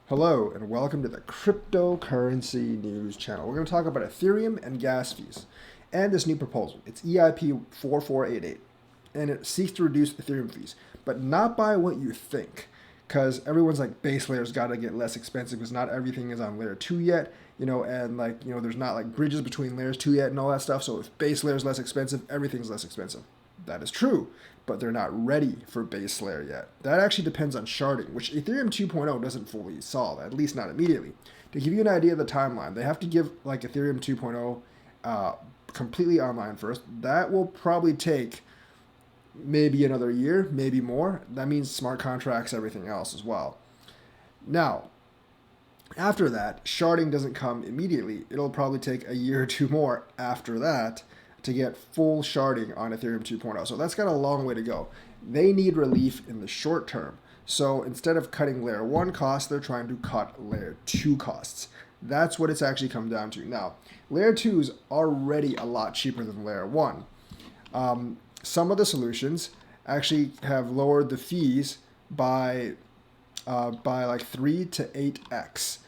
Hello and welcome to the Cryptocurrency News channel. We're going to talk about Ethereum and gas fees and this new proposal. It's EIP 4488 and it seeks to reduce Ethereum fees, but not by what you think. Because everyone's like base layers got to get less expensive because not everything is on layer 2 yet, and there's not like bridges between layers 2 yet and all that stuff. So if base layer is less expensive, everything's less expensive. That is true, but they're not ready for base layer yet. That actually depends on sharding, which Ethereum 2.0 doesn't fully solve, at least not immediately. To give you an idea of the timeline, they have to give like Ethereum 2.0 completely online first. That will probably take maybe another year, maybe more. That means smart contracts, everything else as well. Now, after that, sharding doesn't come immediately. It'll probably take a year or two more after that to get full sharding on Ethereum 2.0. So that's got a long way to go. They need relief in the short term. So instead of cutting layer 1 costs, they're trying to cut layer 2 costs. That's what it's actually come down to. Now, layer 2 is already a lot cheaper than layer 1. Some of the solutions actually have lowered the fees by like 3 to 8x.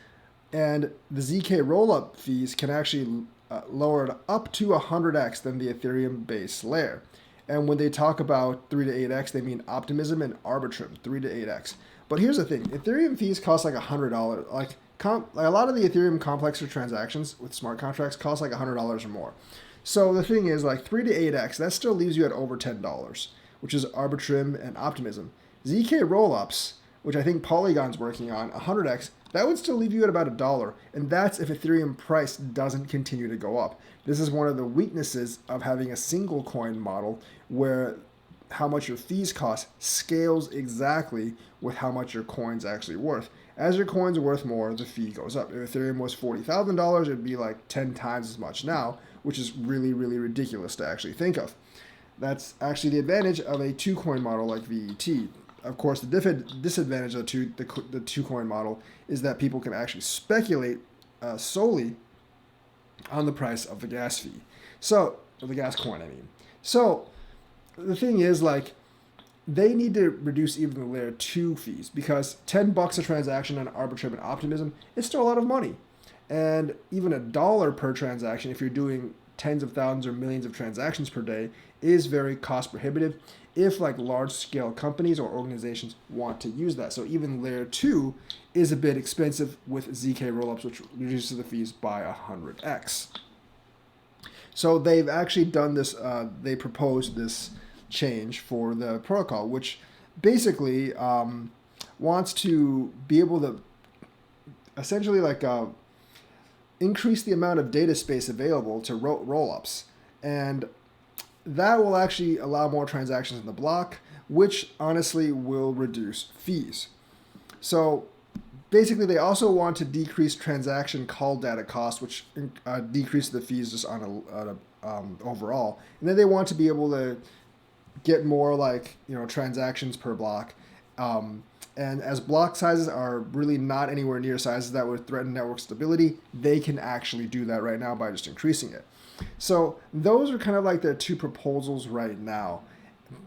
And the ZK rollup fees can actually lower it up to 100x than the Ethereum base layer. And when they talk about 3 to 8x, they mean Optimism and Arbitrum, 3 to 8x. But here's the thing, Ethereum fees cost like $100. Like a lot of the Ethereum complexer transactions with smart contracts cost like $100 or more. So the thing is, like 3 to 8x, that still leaves you at over $10, which is Arbitrum and Optimism. ZK rollups, which I think Polygon's working on, 100x, that would still leave you at about $1, and that's if Ethereum price doesn't continue to go up. This is one of the weaknesses of having a single coin model where how much your fees cost scales exactly with how much your coin's actually worth. As your coin's worth more, the fee goes up. If Ethereum was $40,000, it'd be like 10 times as much now, which is really, really ridiculous to actually think of. That's actually the advantage of a two-coin model like VET. Of course, the disadvantage of the two-coin model is that people can actually speculate solely on the price of the gas fee. So, or the gas coin, I mean. So, the thing is, like, they need to reduce even the layer 2 fees because $10 a transaction on Arbitrum and Optimism is still a lot of money. And even $1 per transaction, if you're doing tens of thousands or millions of transactions per day, is very cost prohibitive if like large scale companies or organizations want to use that. So even layer 2 is a bit expensive with ZK rollups, which reduces the fees by 100x. So they've actually done this, they proposed this change for the protocol, which basically wants to be able to essentially increase the amount of data space available to rollups. And that will actually allow more transactions in the block, which honestly will reduce fees. So basically, they also want to decrease transaction call data cost, which decreases the fees just on overall. And then they want to be able to get more transactions per block. And as block sizes are really not anywhere near sizes that would threaten network stability, they can actually do that right now by just increasing it. So those are kind of like their two proposals right now.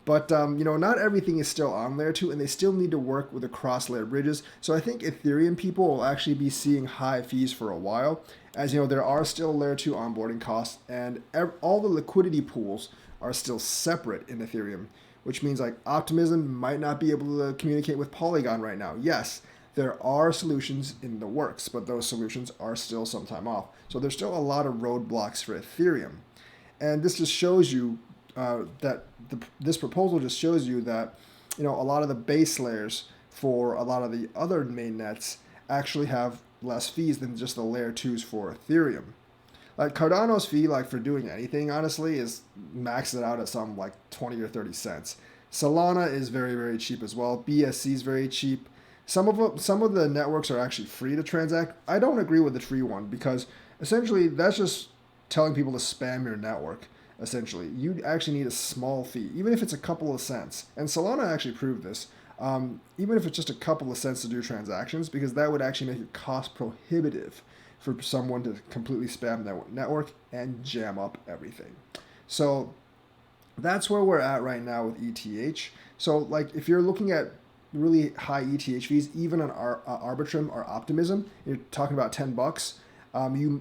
But, not everything is still on layer 2, and they still need to work with the cross-layer bridges. So I think Ethereum people will actually be seeing high fees for a while. As you know, there are still layer 2 onboarding costs, and all the liquidity pools are still separate in Ethereum, which means like Optimism might not be able to communicate with Polygon right now. Yes, there are solutions in the works, but those solutions are still some time off. So there's still a lot of roadblocks for Ethereum. And this just shows you this proposal just shows you that, a lot of the base layers for a lot of the other mainnets actually have less fees than just the layer 2s for Ethereum. Like Cardano's fee, like for doing anything, honestly, is maxed it out at some like 20 or 30 cents. Solana is very, very cheap as well. BSC is very cheap. Some of the networks are actually free to transact. I don't agree with the free one because essentially that's just telling people to spam your network. Essentially, you actually need a small fee, even if it's a couple of cents. And Solana actually proved this. Even if it's just a couple of cents to do transactions, because that would actually make it cost prohibitive for someone to completely spam their network and jam up everything. So that's where we're at right now with ETH. So like if you're looking at really high ETH fees, even on Arbitrum or Optimism. You're talking about $10.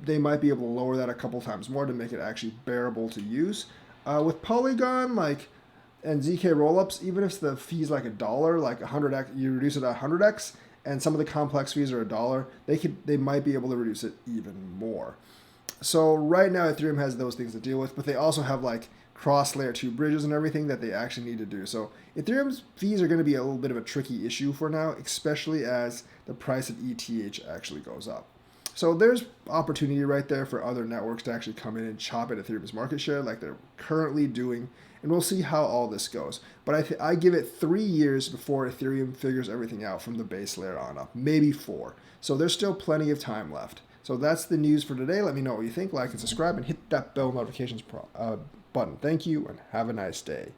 They might be able to lower that a couple times more to make it actually bearable to use. With Polygon, and ZK rollups, even if the fee's like $1, like 100x, you reduce it 100x, and some of the complex fees are $1, they might be able to reduce it even more. So right now Ethereum has those things to deal with, but they also have like cross layer 2 bridges and everything that they actually need to do. So Ethereum's fees are going to be a little bit of a tricky issue for now, especially as the price of ETH actually goes up. So there's opportunity right there for other networks to actually come in and chop at Ethereum's market share like they're currently doing, and we'll see how all this goes. But I give it 3 years before Ethereum figures everything out from the base layer on up, maybe 4. So there's still plenty of time left. So that's the news for today. Let me know what you think, like and subscribe, and hit that bell notifications button. Thank you, and have a nice day.